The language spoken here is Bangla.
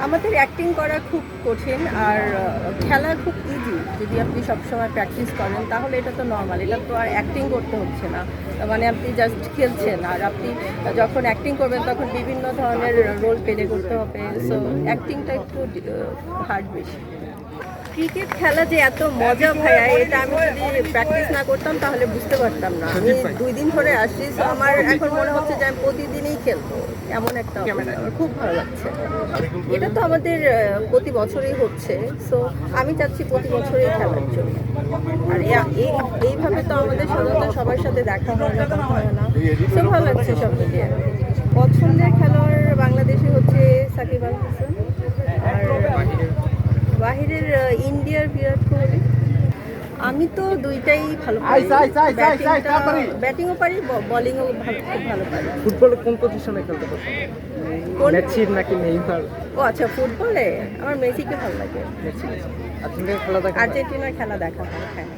আমাদের অ্যাক্টিং করা খুব কঠিন আর খেলা খুব ইজি। যদি আপনি সবসময় প্র্যাকটিস করেন তাহলে এটা তো নর্মাল, এটা তো আর অ্যাক্টিং করতে হচ্ছে না। মানে আপনি জাস্ট খেলছেন, আর আপনি যখন অ্যাক্টিং করবেন তখন বিভিন্ন ধরনের রোল প্লে করতে হবে। সো অ্যাক্টিংটা একটু হার্ড বেশি। ক্রিকেট খেলা যে এত মজা ভাইয়া, এটা আমি যদি প্র্যাকটিস না করতাম তাহলে বুঝতে পারতাম না। আমি 2 দিন ধরে আসছি, সো আমার এখন মনে হচ্ছে যে আমি প্রতিদিনই খেলবো, এমন একটা অবস্থা। আমার খুব ভালো লাগছে। এটা তো আমাদের প্রতি বছরই হচ্ছে, সো আমি চাচ্ছি প্রতি বছরই খেলার জন্য। আর এইভাবে তো আমাদের সাধারণত সবার সাথে দেখা হয় না, কথা হয় না। সো ভালো লাগছে সব মিলিয়ে। পছন্দের খেলোয়াড় বাংলাদেশে হচ্ছে সাকিব আল হাসান, আর বাহিরের ইন্ডিয়ার বিরাট কোহলি। আমি তো দুইটাই ভালো পারি, ব্যাটিংও পারি, বোলিংও খুব ভালো পারি। ফুটবলে কোন পজিশনে খেলতে পছন্দ? কোন? মেসি নাকি নেইমার? ও আচ্ছা, ফুটবলে আমার মেসিকে ভালো লাগে। মেসি। আর্জেন্টিনার খেলা দেখা হয়? আর্জেন্টিনার খেলা দেখা হয়, হ্যাঁ।